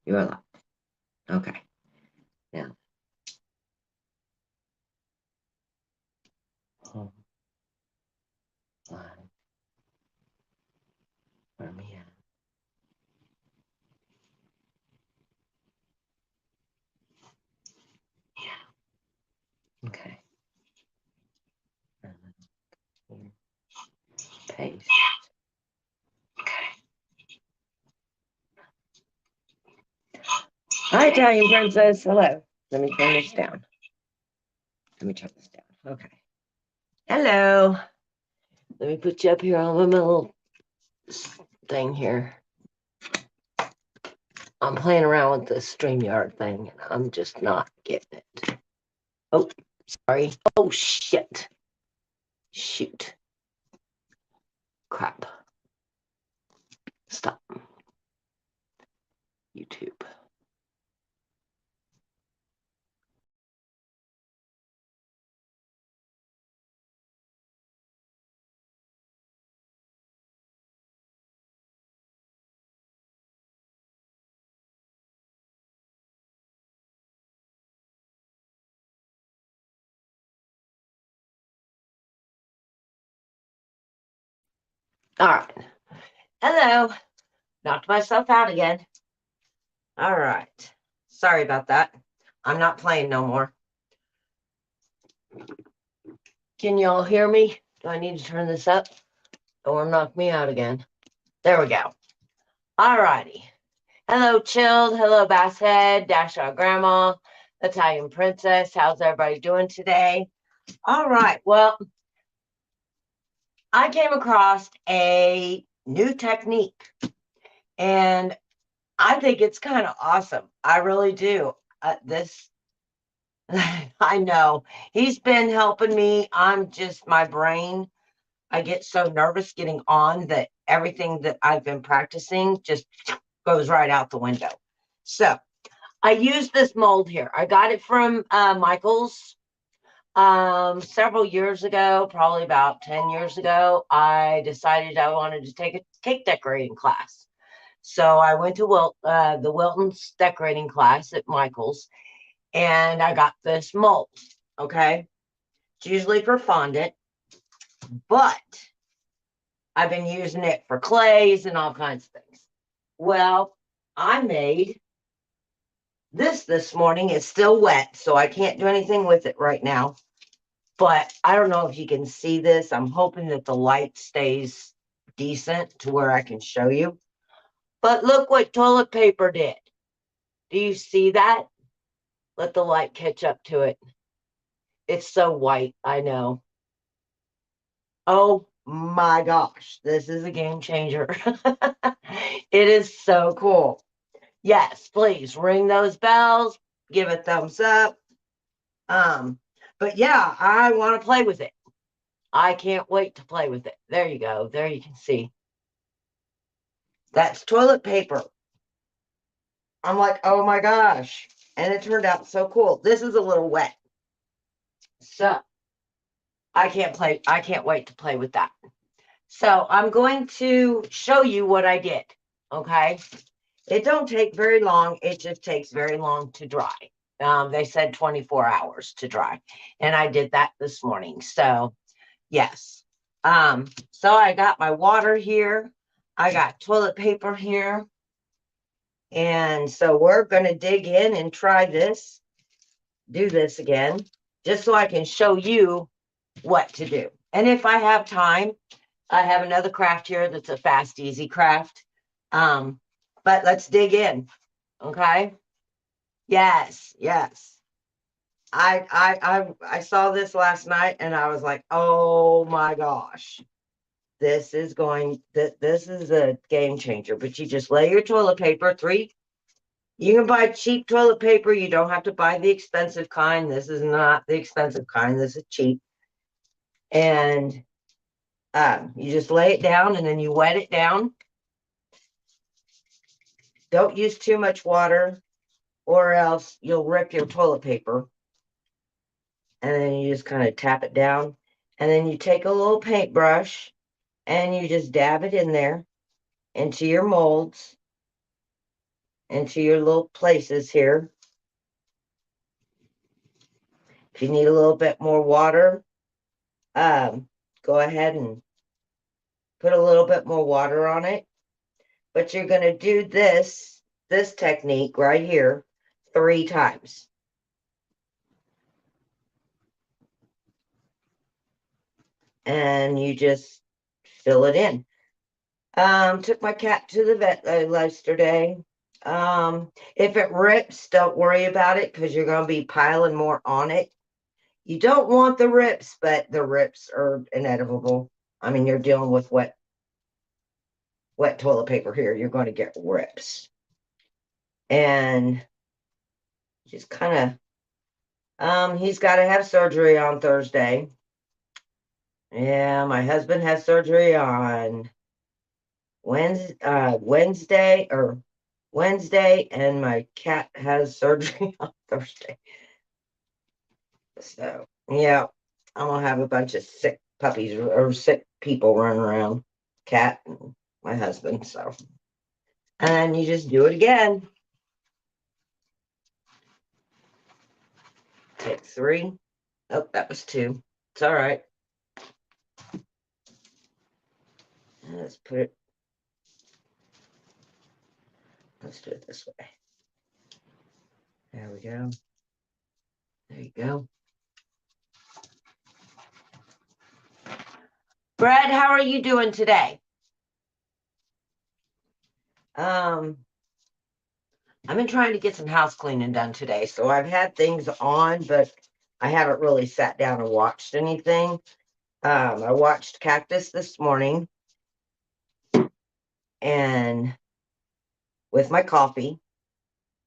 You're alive. Okay. Now. Home. Live. Where am I at? Yeah. Okay. Paste. Okay. Hi, Italian princess. Hello. Let me turn this down. Let me turn this down. Okay. Hello. Let me put you up here on my little thing here. I'm playing around with the StreamYard thing, and I'm just not getting it. Oh, sorry. Oh, shit. Shoot. Crap. Stop. YouTube. All right. Hello. Knocked myself out again. All right. Sorry about that. I'm not playing no more. Can y'all hear me? Do I need to turn this up or knock me out again? There we go. All righty. Hello, Chilled. Hello, Basshead, Dash Out Grandma, Italian Princess. How's everybody doing today? All right. Well, I came across a new technique, and I think it's kind of awesome. I really do. This, I know he's been helping me. I'm just my brain. I get so nervous getting on that everything that I've been practicing just goes right out the window. So I used this mold here. I got it from Michael's several years ago, probably about 10 years ago. I decided I wanted to take a cake decorating class. So I went to the Wilton's decorating class at Michael's, and I got this mold. Okay. It's usually for fondant, but I've been using it for clays and all kinds of things. Well, I made this morning. It's still wet, so I can't do anything with it right now. But I don't know if you can see this. I'm hoping that the light stays decent to where I can show you. But look what toilet paper did. Do you see that? Let the light catch up to it. It's so white, I know. Oh my gosh, this is a game changer. It is so cool. Yes, please ring those bells, give a thumbs up. But yeah, I want to play with it. I can't wait to play with it. There you go. There you can see. That's toilet paper. I'm like, oh my gosh. And it turned out so cool. This is a little wet. So I can't wait to play with that. So I'm going to show you what I did. Okay. It don't take very long. It just takes very long to dry. They said 24 hours to dry. And I did that this morning. So yes. So I got my water here. I got toilet paper here. And so we're going to dig in and try this, do this again, just so I can show you what to do. And if I have time, I have another craft here that's a fast, easy craft. But let's dig in. Okay. Yes. Yes. I saw this last night and I was like, oh my gosh. This is a game changer. But you just lay your toilet paper, you can buy cheap toilet paper. You don't have to buy the expensive kind. This is not the expensive kind. This is cheap. And you just lay it down and then you wet it down. Don't use too much water or else you'll rip your toilet paper. And then you just kind of tap it down. And then you take a little paintbrush and you just dab it in there into your molds. into your little places here. If you need a little bit more water, go ahead and put a little bit more water on it. But you're going to do this technique right here 3 times. And you just fill it in. Took my cat to the vet yesterday. If it rips, don't worry about it because you're going to be piling more on it. You don't want the rips, but the rips are inevitable. I mean, you're dealing with wet toilet paper here. You're going to get rips. And just kind of, he's got to have surgery on Thursday. Yeah, my husband has surgery on Wednesday, and my cat has surgery on Thursday. So, yeah, I'm gonna have a bunch of sick puppies or sick people running around, cat and my husband. So, and you just do it again. Take 3. Oh, that was 2. It's all right. Let's put it. Let's do it this way. There we go. There you go. Brad, how are you doing today? I've been trying to get some house cleaning done today, so I've had things on, but I haven't really sat down and watched anything. I watched Cactus this morning, and with my coffee,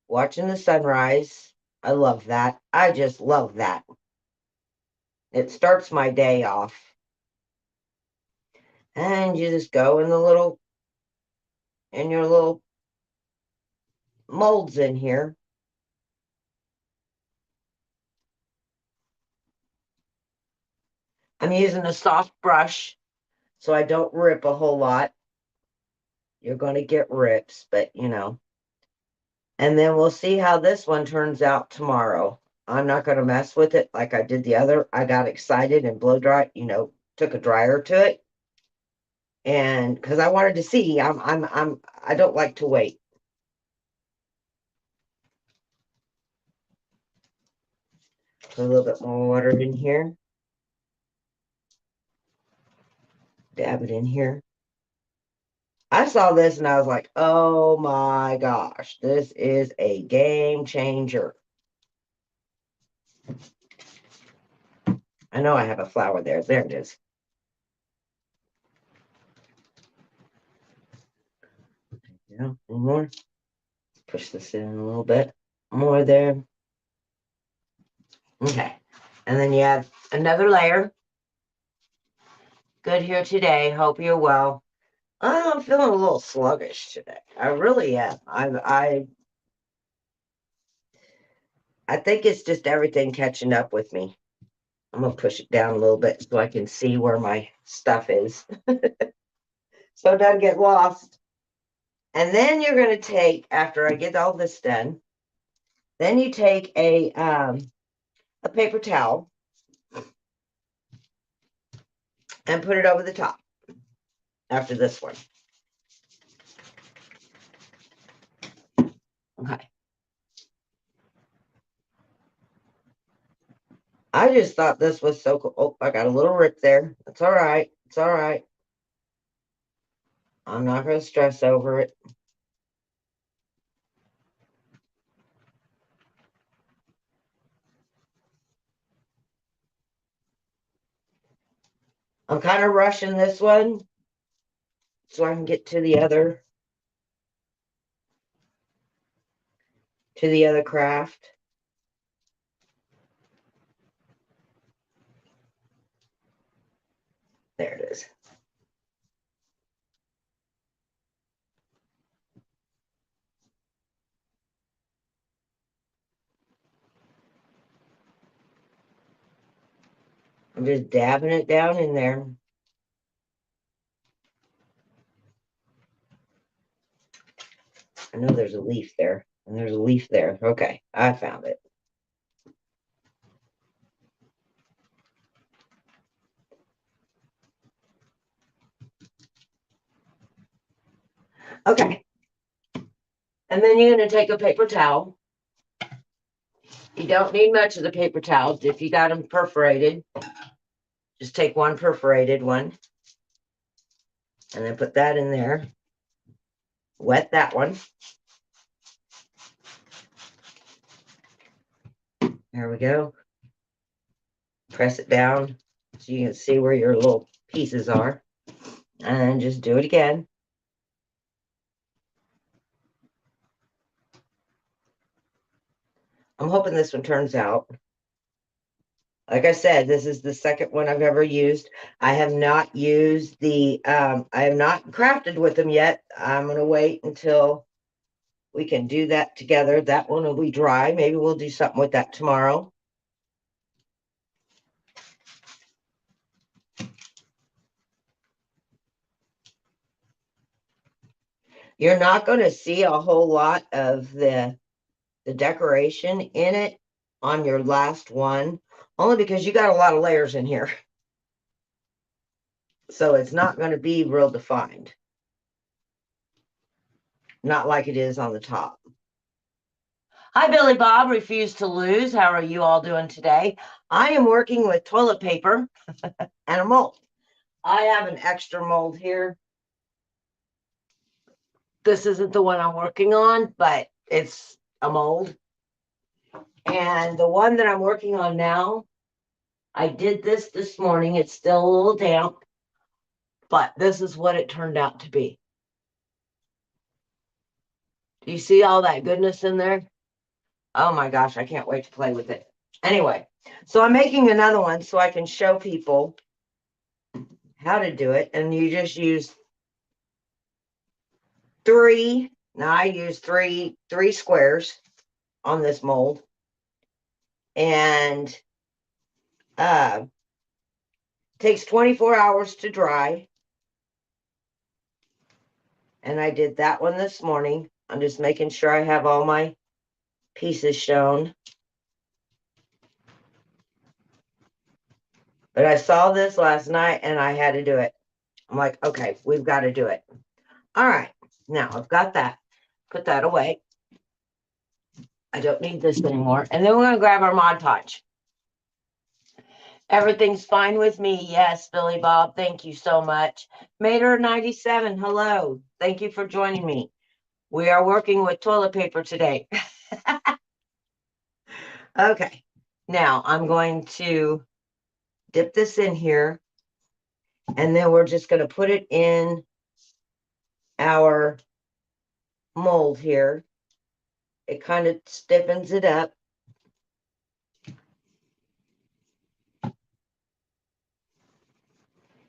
watching the sunrise. I love that. I just love that. It starts my day off. And you just go in your little molds in here. I'm using a soft brush so I don't rip a whole lot. You're going to get rips, but you know. And then we'll see how this one turns out tomorrow. I'm not going to mess with it like I did the other. I got excited and blow dry, took a dryer to it. And because I wanted to see, I don't like to wait. Put a little bit more water in here. Dab it in here. I saw this and I was like, oh my gosh, this is a game changer. I know I have a flower there. There it is. Yeah, one more. Push this in a little bit more there. Okay. And then you add another layer. Good here today. Hope you're well. I'm feeling a little sluggish today. I really am. I think it's just everything catching up with me. I'm gonna push it down a little bit so I can see where my stuff is. So it doesn't get lost. And then you're gonna take, after I get all this done, then you take a paper towel and put it over the top after this one. Okay. I just thought this was so cool. Oh, I got a little rip there. That's all right. It's all right. I'm not going to stress over it. I'm kind of rushing this one so I can get to the other craft. There it is. I'm just dabbing it down in there. I know there's a leaf there, and there's a leaf there. Okay, I found it. Okay. And then you're going to take a paper towel. You don't need much of the paper towels. If you got them perforated, just take one perforated one and then put that in there. Wet that one. There we go. Press it down so you can see where your little pieces are. And then just do it again. I'm hoping this one turns out. Like I said, this is the second one I've ever used. I have not used I have not crafted with them yet. I'm going to wait until we can do that together. That one will be dry. Maybe we'll do something with that tomorrow. You're not going to see a whole lot of the decoration in it on your last one, only because you got a lot of layers in here. So it's not going to be real defined. Not like it is on the top. Hi, Billy Bob, Refuse to Lose. How are you all doing today? I am working with toilet paper and a mold. I have an extra mold here. This isn't the one I'm working on, but it's a mold. And the one that I'm working on now, I did this morning. It's still a little damp, but this is what it turned out to be. Do you see all that goodness in there? Oh my gosh, I can't wait to play with it. Anyway, so I'm making another one so I can show people how to do it. And you just use three. Now I use three squares on this mold. And takes 24 hours to dry. And I did that one this morning. I'm just making sure I have all my pieces shown. But I saw this last night and I had to do it. I'm like, okay, we've got to do it. All right. Now I've got that. Put that away. I don't need this anymore. And then we're going to grab our Mod Podge. Everything's fine with me. Yes, Billy Bob. Thank you so much. Mater97, hello. Thank you for joining me. We are working with toilet paper today. Okay. Now I'm going to dip this in here. And then we're just going to put it in our mold here. It kind of stiffens it up.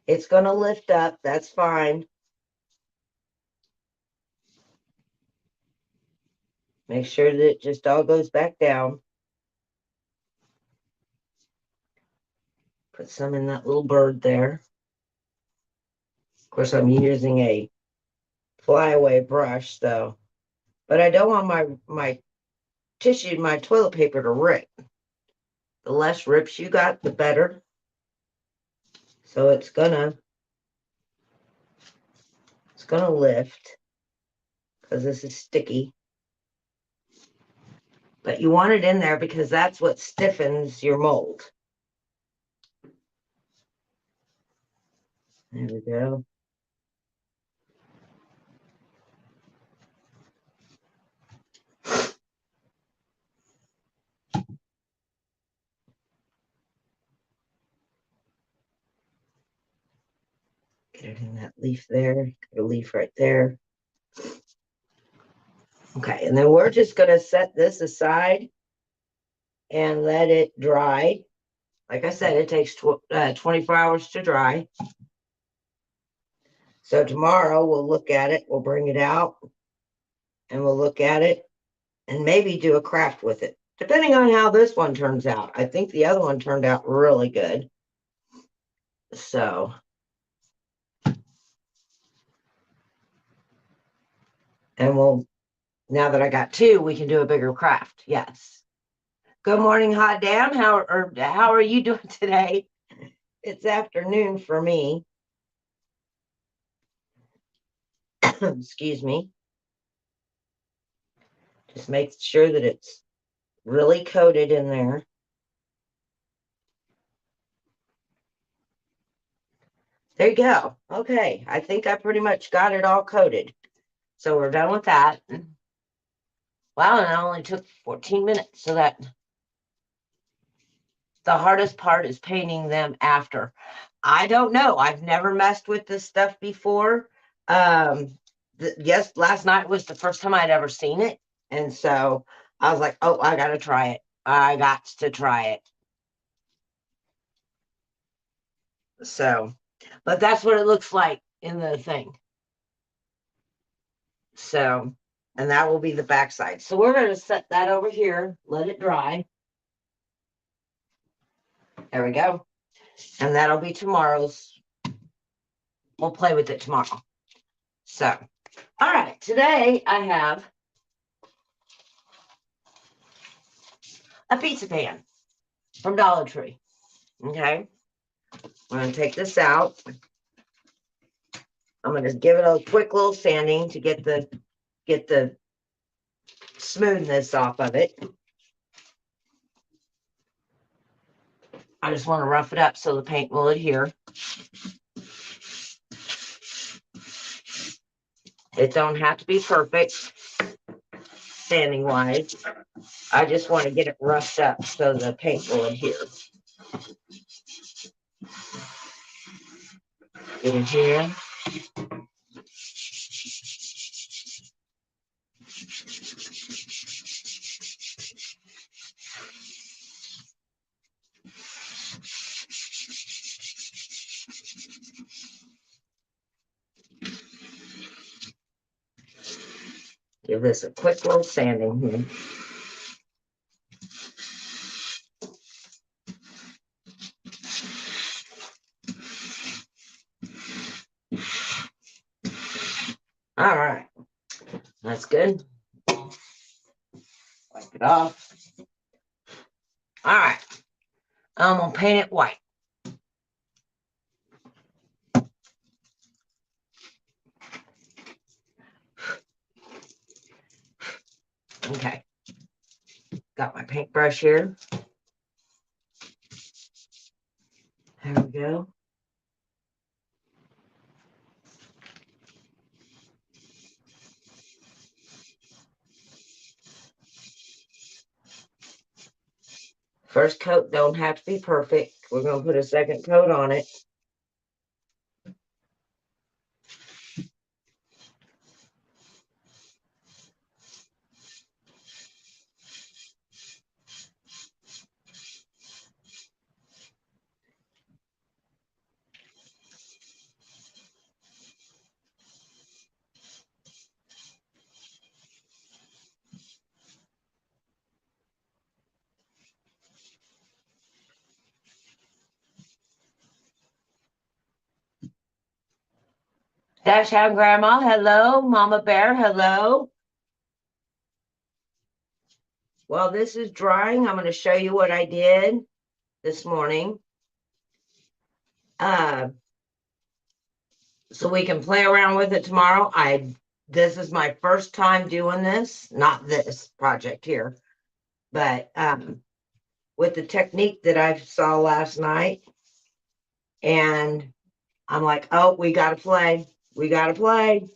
It's going to lift up. That's fine. Make sure that it just all goes back down. Put some in that little bird there. Of course, I'm using a flyaway brush, though. But I don't want my tissue, my toilet paper to rip. The less rips you got, the better. So it's gonna lift because this is sticky. But you want it in there because that's what stiffens your mold. There we go. Get it in that leaf there. Get a leaf right there. Okay, and then we're just going to set this aside and let it dry. Like I said, it takes 24 hours to dry. So tomorrow we'll look at it. We'll bring it out and we'll look at it and maybe do a craft with it, depending on how this one turns out. I think the other one turned out really good. So, and we'll Now that I got two, we can do a bigger craft. Yes. Good morning, Hot Damn. How are you doing today? It's afternoon for me. Excuse me. Just make sure that it's really coated in there. There you go. Okay, I think I pretty much got it all coated. So we're done with that. Wow, and it only took 14 minutes. So that the hardest part is painting them after. I don't know. I've never messed with this stuff before. Yes, last night was the first time I'd ever seen it. And so I was like, oh, I got to try it. I got to try it. So, but that's what it looks like in the thing. So, and that will be the backside. So we're going to set that over here, let it dry. There we go. And that'll be tomorrow's. We'll play with it tomorrow. So, all right, today I have a pizza pan from Dollar Tree. Okay. I'm going to take this out. I'm going to give it a quick little sanding to get the smoothness off of it. I just want to rough it up so the paint will adhere. It don't have to be perfect sanding wise. I just want to get it roughed up so the paint will adhere. Get in here. Give this a quick little sanding here. All right, that's good. Wipe it off. All right, I'm gonna paint it white. Okay, got my paintbrush here. There we go. First coat don't have to be perfect. We're going to put a second coat on it. Dashhound Grandma, hello. Mama Bear, hello. While this is drying, I'm going to show you what I did this morning. So we can play around with it tomorrow. This is my first time doing this, not this project here, but with the technique that I saw last night. And I'm like, oh, we got to play. We got to play.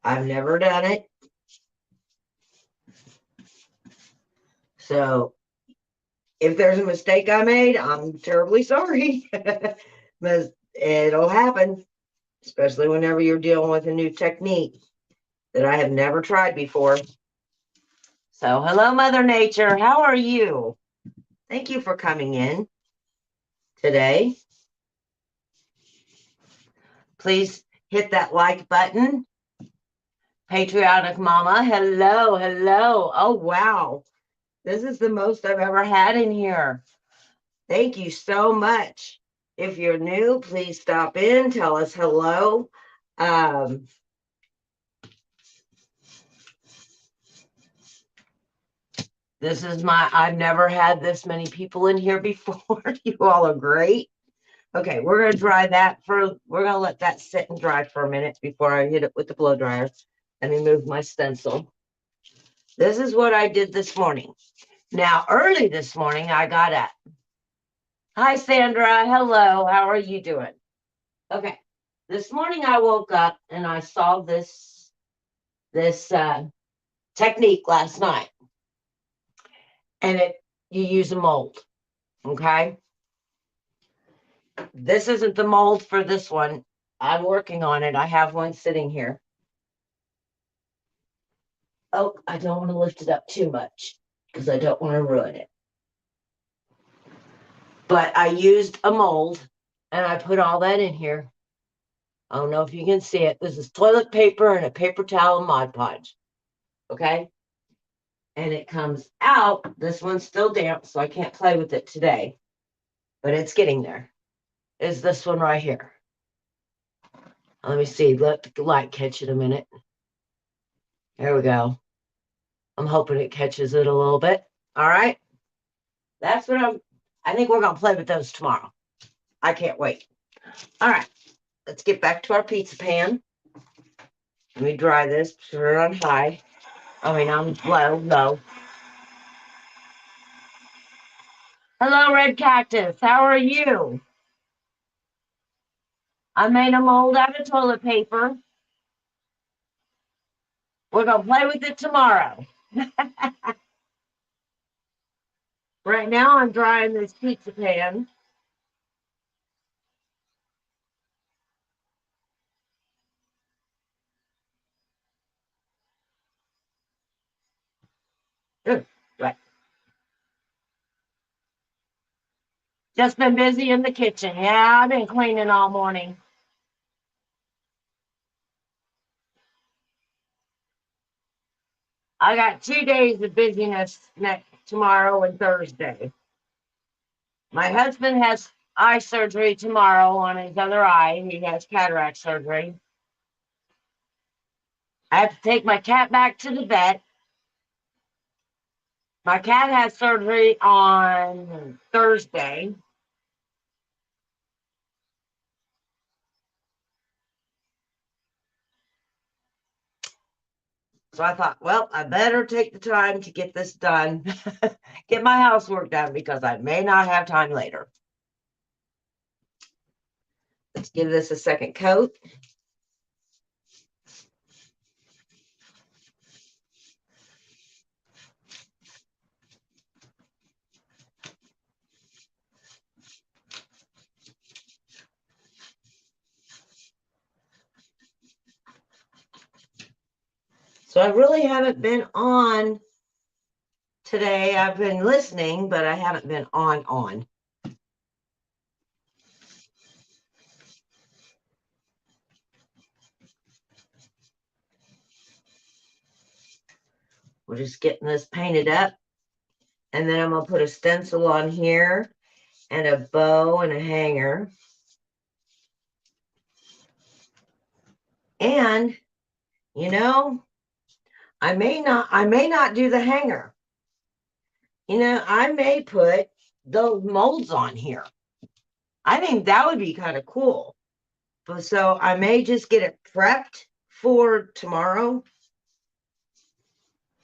I've never done it. So if there's a mistake I made, I'm terribly sorry. But it'll happen, especially whenever you're dealing with a new technique that I have never tried before. So hello, Mother Nature. How are you? Thank you for coming in today. Please hit that like button. Patriotic Mama, hello, hello. Oh, wow. This is the most I've ever had in here. Thank you so much. If you're new, please stop in, tell us hello. This is I've never had this many people in here before. You all are great. Okay, we're going to dry that we're going to let that sit and dry for a minute before I hit it with the blow dryer and remove my stencil. This is what I did this morning. Now, early this morning, I got up. Hi, Sandra. Hello. How are you doing? Okay. This morning I woke up and I saw this technique last night. And you use a mold. Okay. This isn't the mold for this one. I'm working on it. I have one sitting here. Oh, I don't want to lift it up too much because I don't want to ruin it. But I used a mold and I put all that in here. I don't know if you can see it. This is toilet paper and a paper towel and Mod Podge. Okay. And it comes out. This one's still damp, so I can't play with it today. But it's getting there. Is this one right here. Let me see. Let the light catch it a minute. There we go. I'm hoping it catches it a little bit. All right. That's what I think we're going to play with those tomorrow. I can't wait. All right. Let's get back to our pizza pan. Let me dry this. Turn it on high. I mean, on low. Hello, Red Cactus. How are you? I made a mold out of toilet paper. We're going to play with it tomorrow. Right now, I'm drying this pizza pan. Right. Just been busy in the kitchen. Yeah, I've been cleaning all morning. I got 2 days of busyness tomorrow and Thursday. My husband has eye surgery tomorrow on his other eye. He has cataract surgery. I have to take my cat back to the vet. My cat has surgery on Thursday. So I thought, well, I better take the time to get this done, get my housework done because I may not have time later. Let's give this a second coat. So I really haven't been on today. I've been listening, but I haven't been on. We're just getting this painted up. And then I'm going to put a stencil on here and a bow and a hanger. And, you know, I may not do the hanger. You know, I may put those molds on here. I think that would be kind of cool. So I may just get it prepped for tomorrow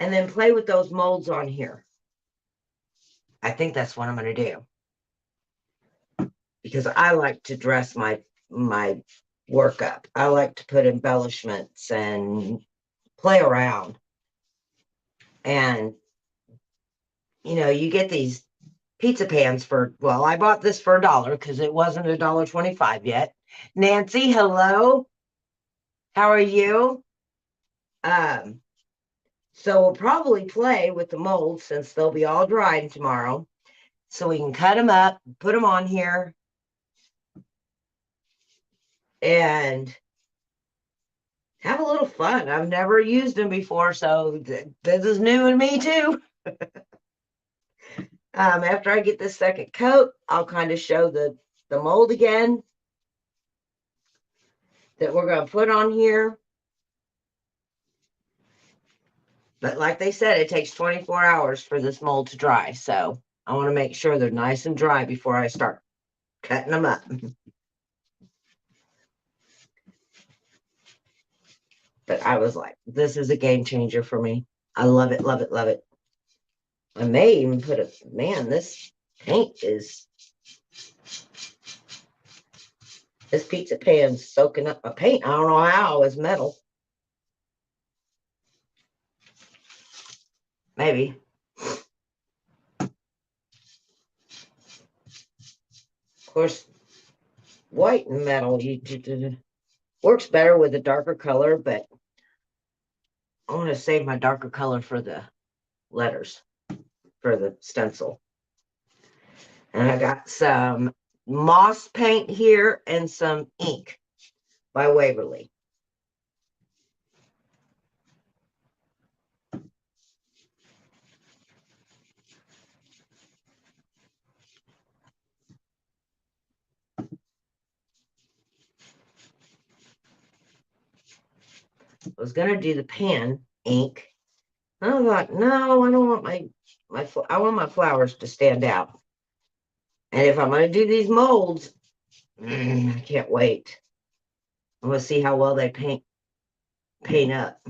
and then play with those molds on here. I think that's what I'm going to do. Because I like to dress my work up. I like to put embellishments and play around. And, you know, you get these pizza pans for, well, I bought this for $1 because it wasn't $1.25 yet. Nancy, hello. How are you? So we'll probably play with the molds since they'll be all dried tomorrow. So we can cut them up, put them on here, and have a little fun. I've never used them before, so this is new to me too. After I get this second coat, I'll kind of show the the mold again that we're going to put on here. But like they said, it takes 24 hours for this mold to dry. So I want to make sure they're nice and dry before I start cutting them up. But I was like, this is a game changer for me. I love it, love it, love it. I may even put a, man, this paint is, this pizza pan's soaking up my paint. I don't know how, it's metal. Maybe. Of course, white and metal works better with a darker color, but I want to save my darker color for the letters, for the stencil. And I got some moss paint here and some ink by Waverly. I was going to do the pan ink. I thought, no, I don't want I want my flowers to stand out. And if I'm going to do these molds, I can't wait. I'm going to see how well they paint up.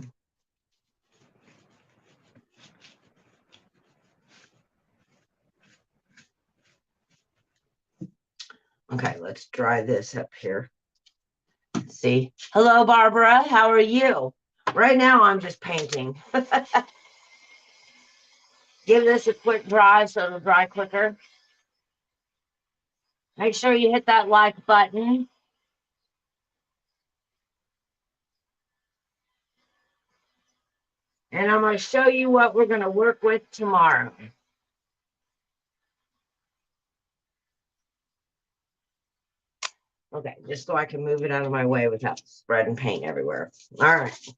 Okay, let's dry this up here. See? Hello, Barbara. How are you? Right now, I'm just painting. Give this a quick dry so it'll dry quicker. Make sure you hit that like button. And I'm going to show you what we're going to work with tomorrow. Okay, just so I can move it out of my way without spreading paint everywhere. All right.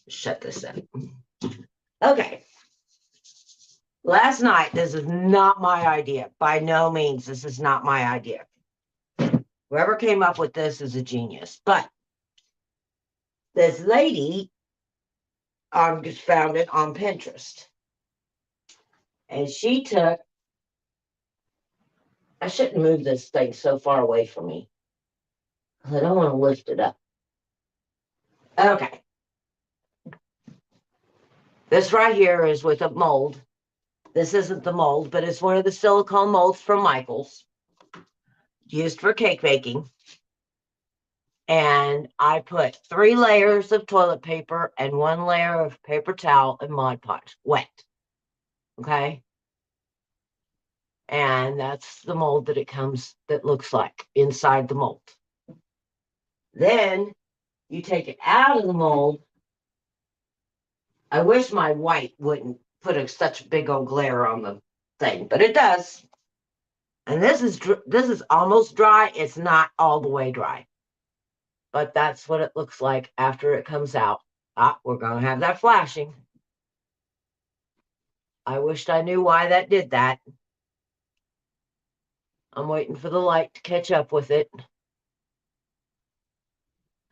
Shut this up. Okay. Last night, this is not my idea. By no means, this is not my idea. Whoever came up with this is a genius. But this lady just found it on Pinterest. And she took, I shouldn't move this thing so far away from me. I don't want to lift it up. Okay. This right here is with a mold. This isn't the mold, but it's one of the silicone molds from Michaels, used for cake baking. And I put 3 layers of toilet paper and 1 layer of paper towel and Mod Podge, wet. Okay. And that's the mold that looks like inside the mold. Then you take it out of the mold. I wish my white wouldn't put such a big old glare on the thing, but it does. And this is almost dry. It's not all the way dry, but that's what it looks like after it comes out. We're going to have that flashing. I wished I knew why that did that. I'm waiting for the light to catch up with it.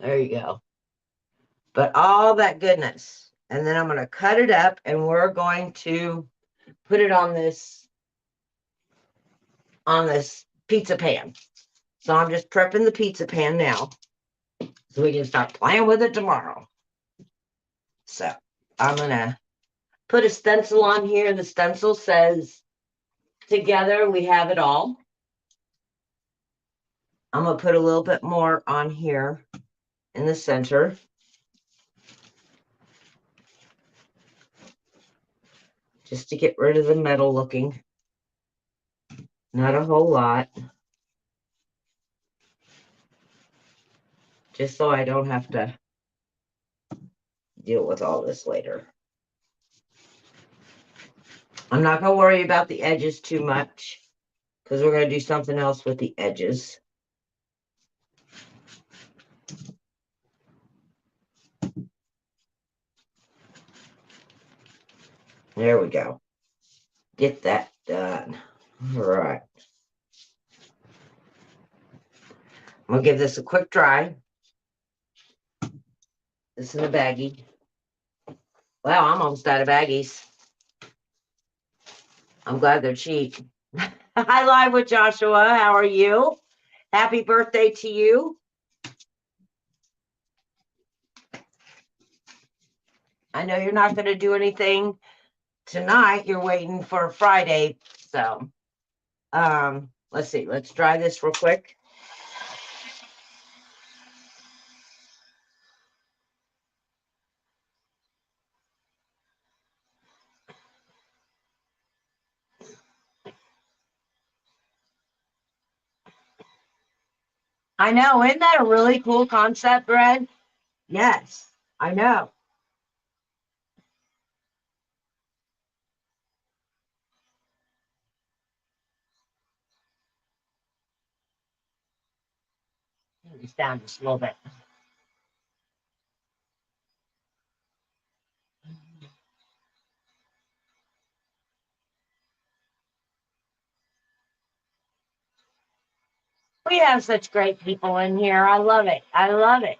There you go. But all that goodness. And then I'm going to cut it up and we're going to put it on this pizza pan. So I'm just prepping the pizza pan now so we can start playing with it tomorrow. So I'm going to put a stencil on here. The stencil says, "Together we have it all." I'm going to put a little bit more on here in the center. Just to get rid of the metal looking. Not a whole lot. Just so I don't have to deal with all this later. I'm not going to worry about the edges too much because we're going to do something else with the edges. There we go. Get that done. All right. I'm gonna give this a quick dry. This is a baggie. Wow, I'm almost out of baggies. I'm glad they're cheap. Hi, Live with Joshua. How are you? Happy birthday to you. I know you're not going to do anything tonight. You're waiting for Friday. So, let's see. Let's dry this real quick. I know. Isn't that a really cool concept, Red? Yes, I know. Turn this down just a little bit. We have such great people in here. I love it. I love it.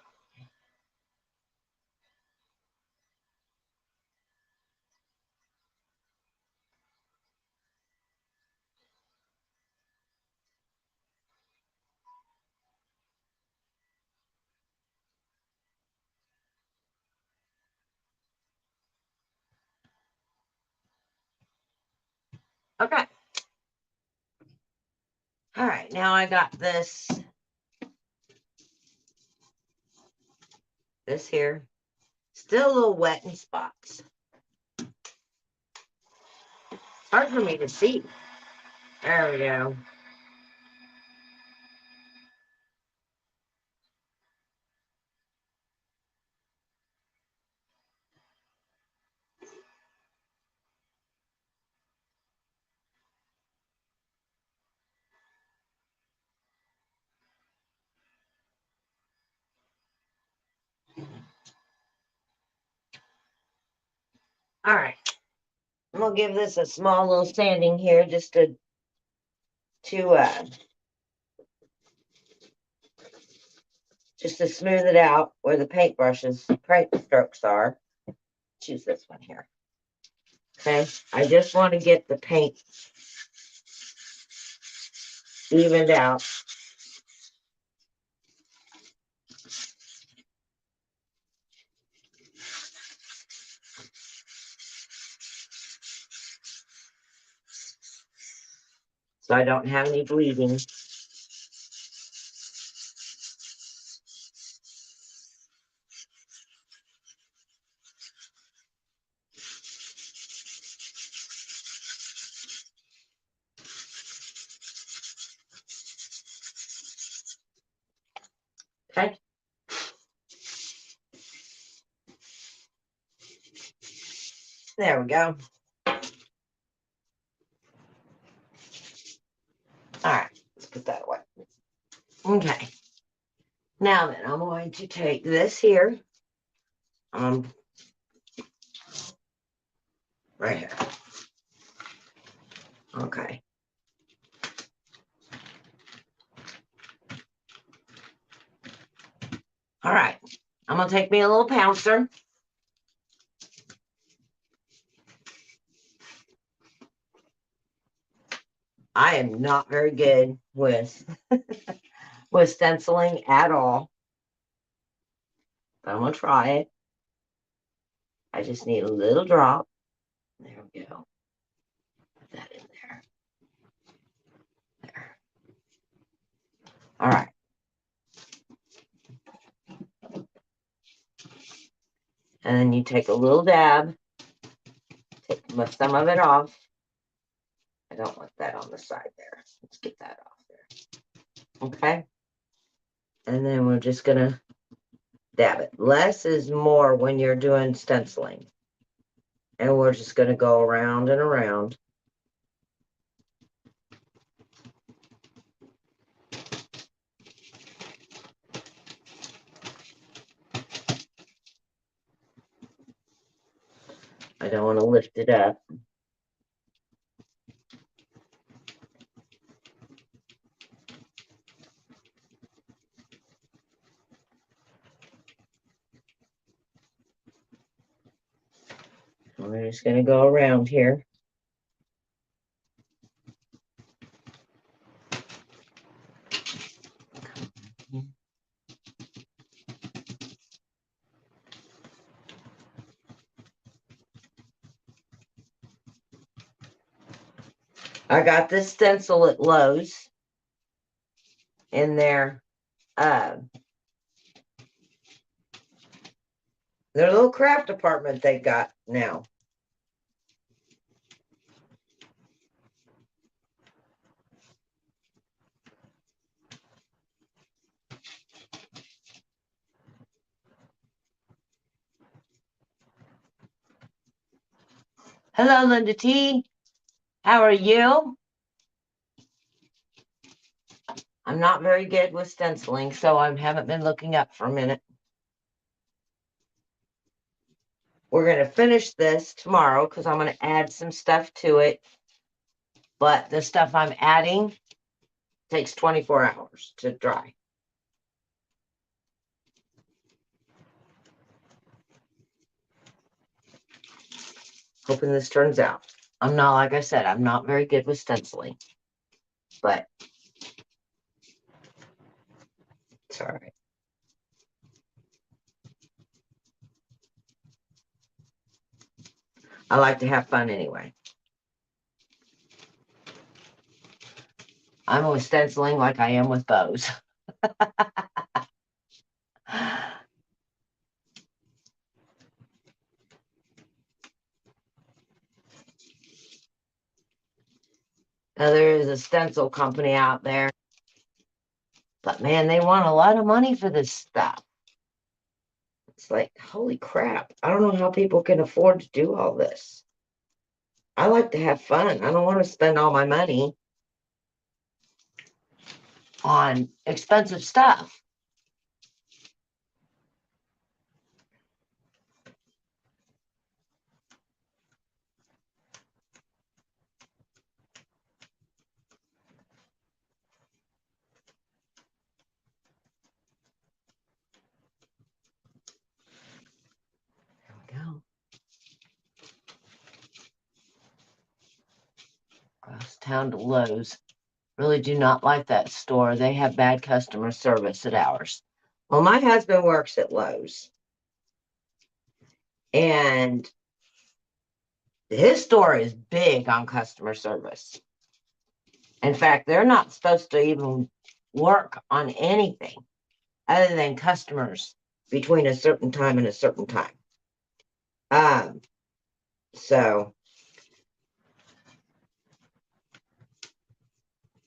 Okay. All right. Now I got this here. Still a little wet in spots. Hard for me to see. There we go. All right. I'm gonna give this a small little sanding here just to just to smooth it out where the paint strokes are. Choose this one here. Okay. I just want to get the paint evened out. So I don't have any bleeding. Okay. There we go. All right, let's put that away. Okay. Now then, I'm going to take this here. Right here. Okay. All right. I'm gonna take me a little pouncer. I am not very good with with stenciling at all. But I'm gonna try it. I just need a little drop. There we go. Put that in there. There. All right. And then you take a little dab, take some of it off. I don't want that on the side there. Let's get that off there. Okay. And then we're just gonna dab it. Less is more when you're doing stenciling. And we're just gonna go around and around. I don't want to lift it up. We're just going to go around here. I got this stencil at Lowe's in their little craft department they got now. Hello, Linda T. How are you? I'm not very good with stenciling, so I haven't been looking up for a minute. We're going to finish this tomorrow because I'm going to add some stuff to it. But the stuff I'm adding takes 24 hours to dry. Hoping this turns out. I'm not, like I said, I'm not very good with stenciling. But it's all right. I like to have fun anyway. I'm with stenciling like I am with bows. Now, there is a stencil company out there, but man, they want a lot of money for this stuff. It's like, holy crap. I don't know how people can afford to do all this. I like to have fun. I don't want to spend all my money on expensive stuff. There we go. Across town to Lowe's. Really do not like that store. They have bad customer service at ours. Well, my husband works at Lowe's. And his store is big on customer service. In fact, they're not supposed to even work on anything other than customers between a certain time and a certain time. So,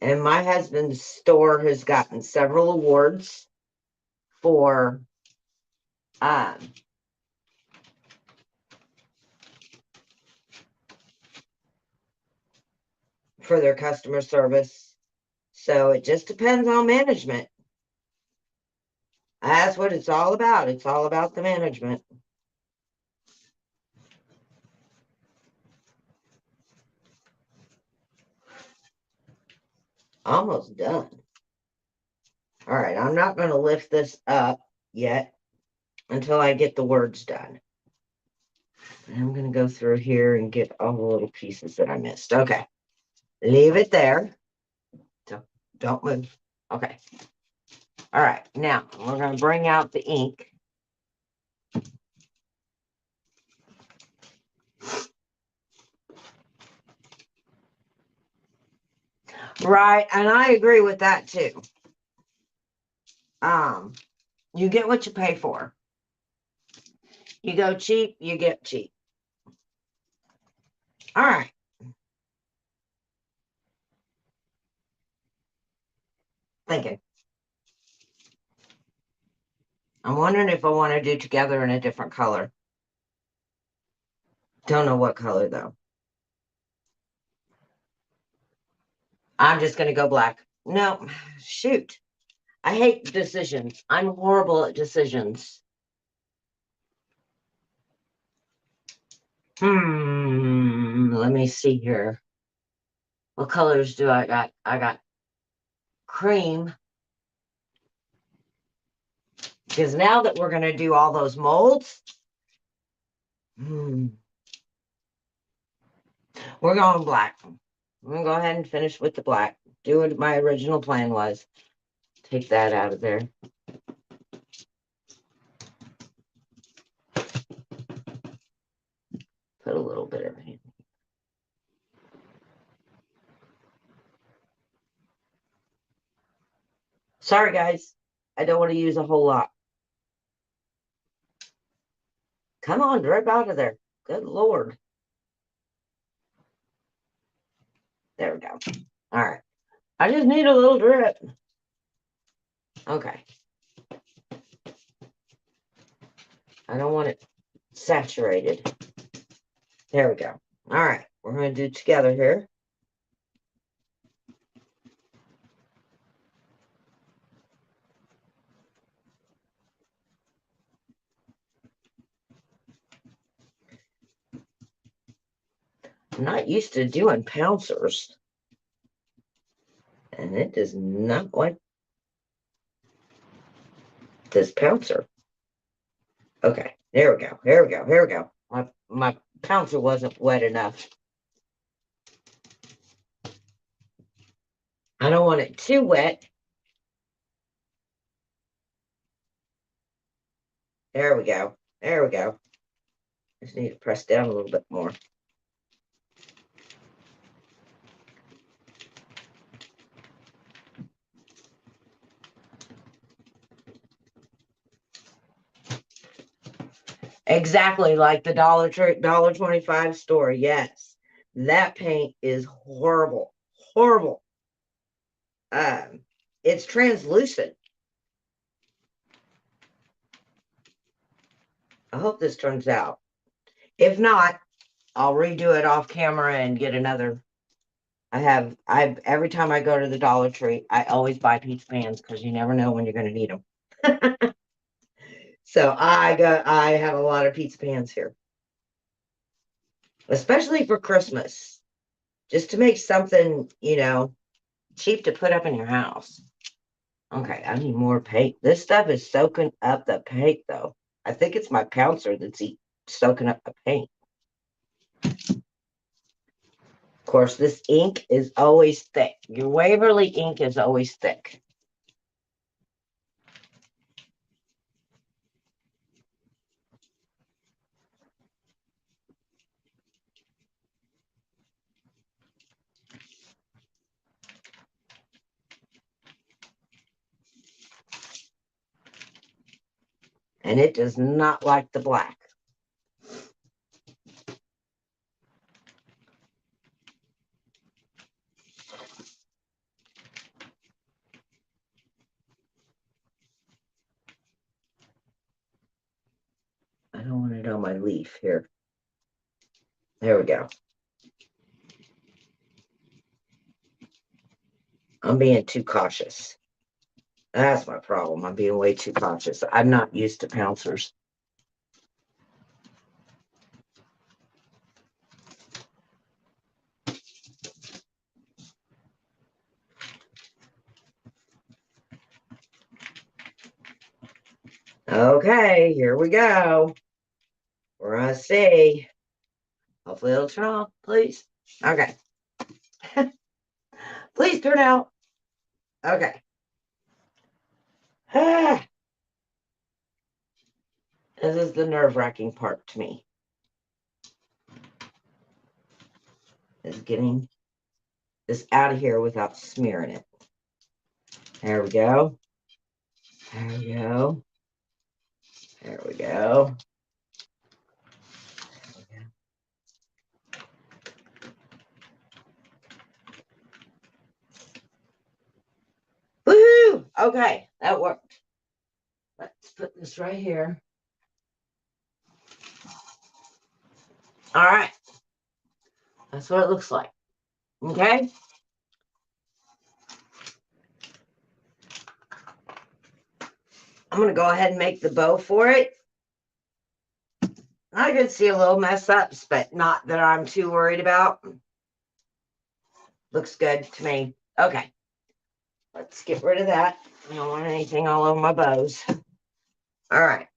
and my husband's store has gotten several awards for their customer service. So it just depends on management. That's what it's all about. It's all about the management. Almost done. All right, I'm not going to lift this up yet until I get the words done. And I'm going to go through here and get all the little pieces that I missed. Okay, leave it there. Don't move. Okay. All right, now we're going to bring out the ink. Right, and I agree with that too. You get what you pay for. You go cheap, you get cheap. All right. Thinking. I'm wondering if I want to do together in a different color. Don't know what color though. I'm just going to go black. No, shoot. I hate decisions. I'm horrible at decisions. Let me see here. What colors do I got? I got cream. Because now that we're going to do all those molds, We're going black. I'm going to go ahead and finish with the black. Do what my original plan was. Take that out of there. Put a little bit of it. Sorry, guys. I don't want to use a whole lot. Come on, drip out of there. Good Lord. There we go. All right. I just need a little drip. Okay. I don't want it saturated. There we go. All right. We're going to do together here. I'm not used to doing pouncers. And it does not like this pouncer. Okay, there we go. Here we go. Here we go. My pouncer wasn't wet enough. I don't want it too wet. There we go. There we go. Just need to press down a little bit more. Exactly like the $1.25 store. Yes, that paint is horrible, horrible. It's translucent. I hope this turns out. If not, I'll redo it off camera and get another. Every time I go to the Dollar Tree, I always buy pizza pans because you never know when you're going to need them. So I have a lot of pizza pans here, especially for Christmas, just to make something, cheap to put up in your house. Okay, I need more paint. This stuff is soaking up the paint, though. I think it's my pouncer that's soaking up the paint. Of course, this ink is always thick. Your Waverly ink is always thick. And it does not like the black. I don't want it on my leaf here. There we go. I'm being too cautious. That's my problem. I'm being way too cautious. I'm not used to pouncers. Okay, here we go. We're gonna see. Hopefully it'll turn off, please. Okay. Please turn out. Okay. This is the nerve-wracking part to me. Is getting this out of here without smearing it. There we go. There we go. There we go. Woohoo! Okay, that worked. Let's put this right here. All right. That's what it looks like. Okay. I'm going to go ahead and make the bow for it. I could see a little mess ups, but not that I'm too worried about. Looks good to me. Okay. Let's get rid of that. I don't want anything all over my bows. All right.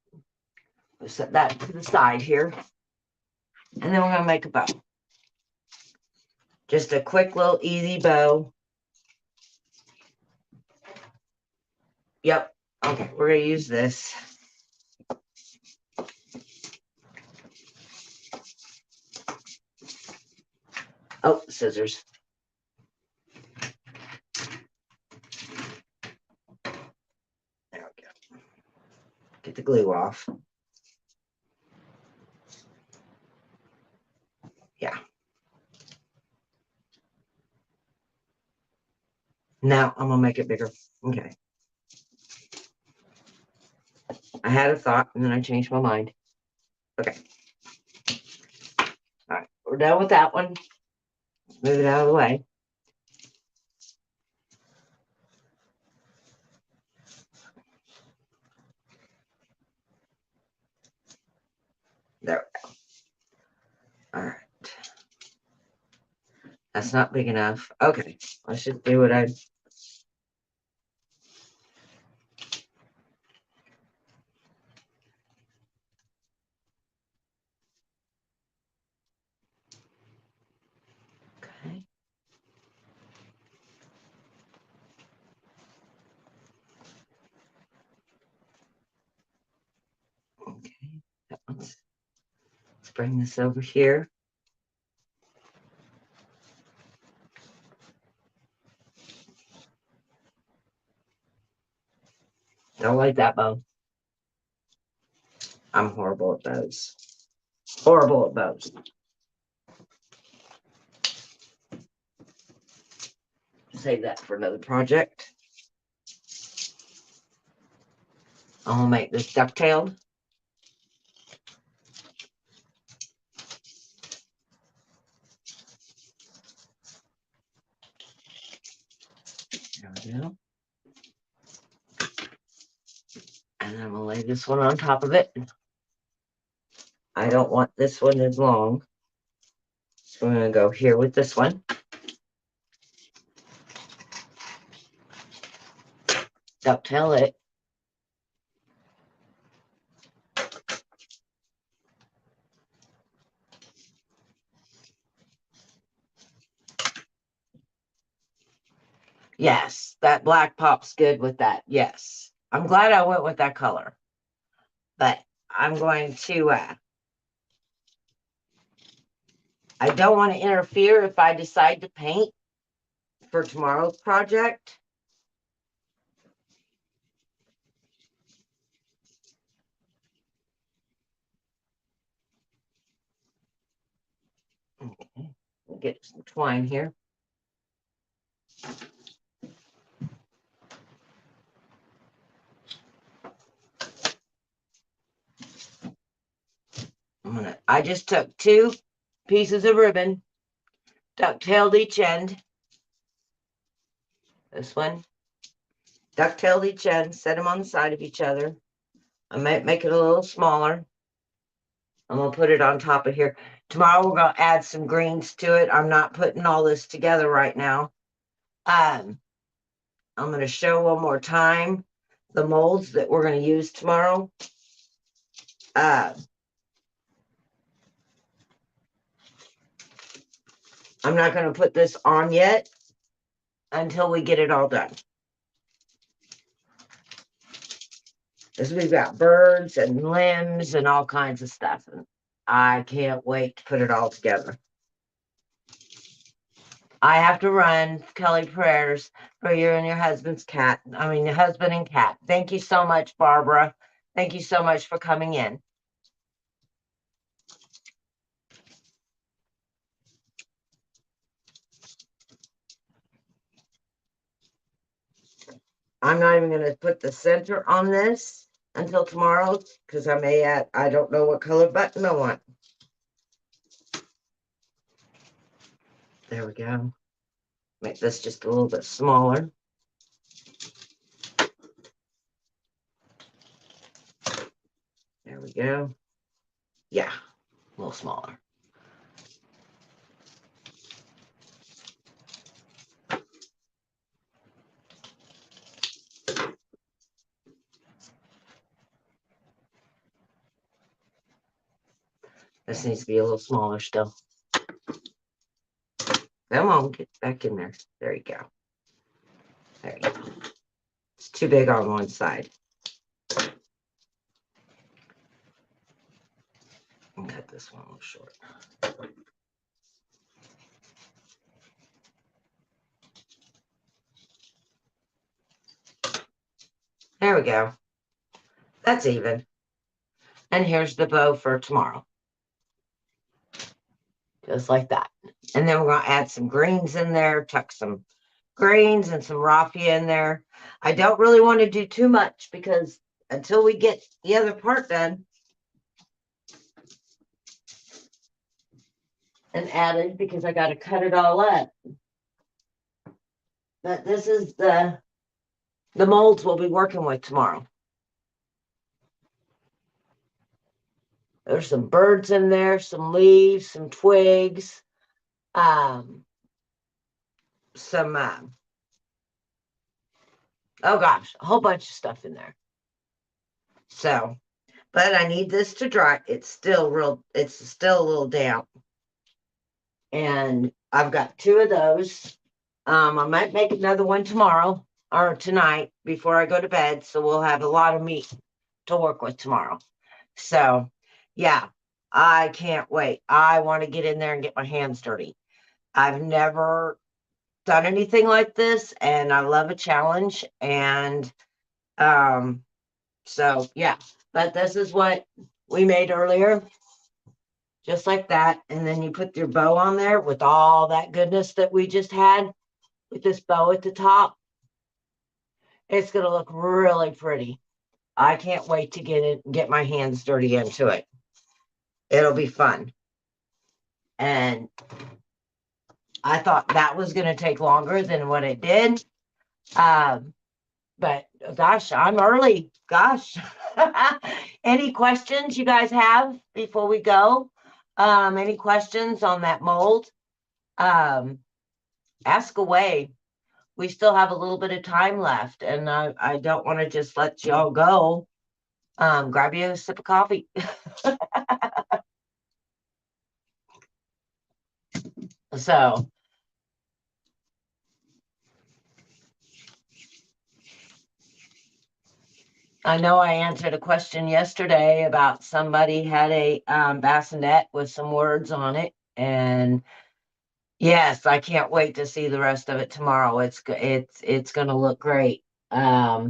We'll set that to the side here. And then we're going to make a bow. Just a quick little easy bow. Yep. Okay, we're going to use this. Oh, scissors. There we go. Get the glue off. Yeah. Now I'm going to make it bigger. Okay. I had a thought and then I changed my mind. Okay. All right. We're done with that one. Move it out of the way. There we go. All right. That's not big enough. Okay. Let's just do what I. Okay. Okay. Let's bring this over here. Don't like that bow. I'm horrible at bows. Horrible at bows. Save that for another project. I'm gonna make this ducktailed. There we go. And then I'm gonna lay this one on top of it. I don't want this one as long. So I'm gonna go here with this one. Ducktail it. Yes, that black pop's good with that. Yes. I'm glad I went with that color. But I'm going to, I don't want to interfere if I decide to paint for tomorrow's project. Okay, we'll get some twine here. I just took 2 pieces of ribbon, ducktailed each end. This one, ducktailed each end, set them on the side of each other. I might make it a little smaller. I'm gonna put it on top of here. Tomorrow we're gonna add some greens to it. I'm not putting all this together right now. I'm gonna show one more time the molds that we're gonna use tomorrow. I'm not gonna put this on yet until we get it all done. Because we've got birds and limbs and all kinds of stuff. And I can't wait to put it all together. I have to run. Kelly, prayers for you and your husband's cat. I mean, your husband and cat. Thank you so much, Barbara. Thank you so much for coming in. I'm not even going to put the center on this until tomorrow because I may add, I don't know what color button I want. There we go. Make this just a little bit smaller. There we go. Yeah, a little smaller. This needs to be a little smaller still. Come on, get back in there. There you go. There you go. It's too big on one side. I'll cut this one a little short. There we go. That's even. And here's the bow for tomorrow. Just like that. And then we're going to add some greens in there, tuck some greens and some raffia in there. I don't really want to do too much because until we get the other part done and added, because I got to cut it all up. But this is the molds we'll be working with tomorrow. There's some birds in there, some leaves, some twigs, some oh gosh, a whole bunch of stuff in there. So, but I need this to dry. It's still a little damp. And I've got 2 of those. I might make another one tomorrow or tonight before I go to bed. So we'll have a lot of meat to work with tomorrow. So yeah, I can't wait. I want to get in there and get my hands dirty. I've never done anything like this, and I love a challenge. And so yeah, but this is what we made earlier, just like that. And then you put your bow on there with all that goodness that we just had with this bow at the top. It's going to look really pretty. I can't wait to get my hands dirty into it. It'll be fun. And I thought that was going to take longer than what it did. But gosh, I'm early. Gosh. Any questions you guys have before we go? Any questions on that mold? Ask away. We still have a little bit of time left, and I don't want to just let y'all go. Grab you a sip of coffee. So I know I answered a question yesterday about somebody had a bassinet with some words on it, and yes, I can't wait to see the rest of it tomorrow. It's going to look great. Yeah,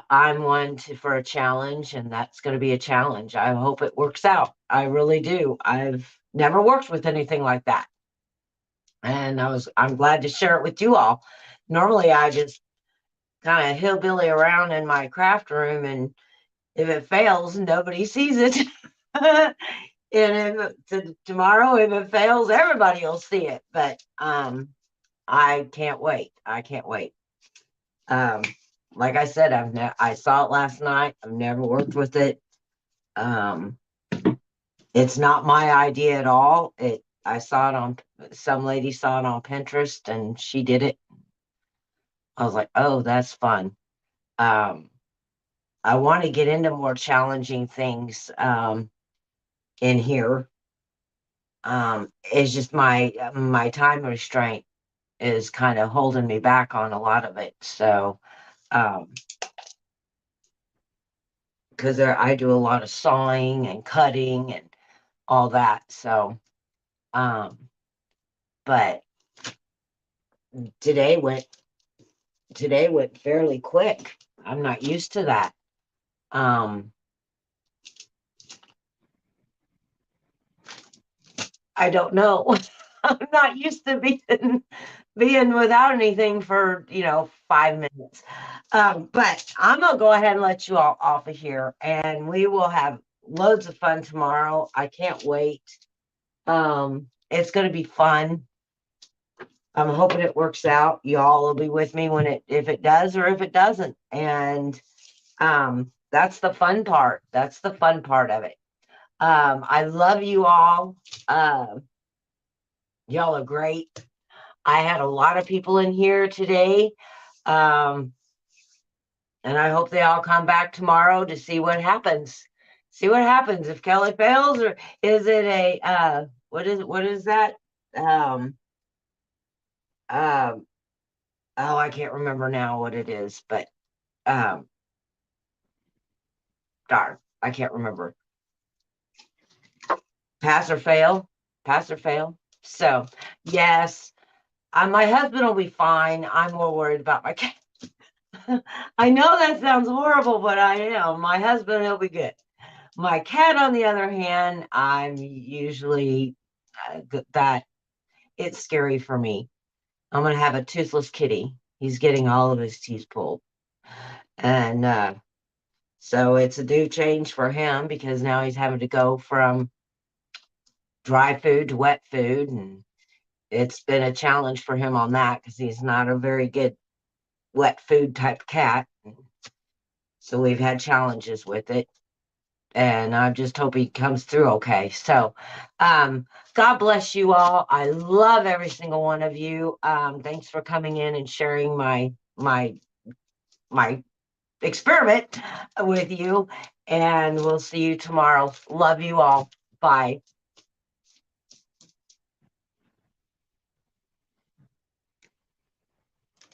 I'm one for a challenge, and that's going to be a challenge. I hope it works out. I really do. I've never worked with anything like that, and I'm glad to share it with you all. Normally, I just kind of hillbilly around in my craft room, and if it fails, nobody sees it. And if tomorrow, if it fails, everybody will see it. But I can't wait. I can't wait. Like I said, I saw it last night. I've never worked with it. It's not my idea at all. I saw it on, some lady saw it on Pinterest and she did it. I was like, oh, that's fun. I want to get into more challenging things in here. It's just my time restraint is kind of holding me back on a lot of it. So, because I do a lot of sawing and cutting and all that. So, but today went fairly quick. I'm not used to that. I don't know. I'm not used to being without anything for 5 minutes. But I'm gonna go ahead and let you all off of here, and we will have loads of fun tomorrow. I can't wait. It's gonna be fun. I'm hoping it works out. Y'all will be with me if it does or if it doesn't. And that's the fun part. That's the fun part of it. I love you all. Y'all are great. I had a lot of people in here today. And I hope they all come back tomorrow to see what happens. See what happens if Kelly fails, or is it a what is that? Oh, I can't remember now what it is, but um, darn, I can't remember. Pass or fail, pass or fail. So, yes, my husband will be fine. I'm more worried about my cat. I know that sounds horrible, but I am. My husband, he'll be good. My cat, on the other hand, I'm usually that it's scary for me. I'm going to have a toothless kitty. He's getting all of his teeth pulled. And so it's a new change for him because now he's having to go from dry food to wet food. And it's been a challenge for him on that because he's not a very good wet food type cat. So we've had challenges with it. And I just hope he comes through okay. So, God bless you all. I love every single one of you. Thanks for coming in and sharing my experiment with you. And we'll see you tomorrow. Love you all. Bye.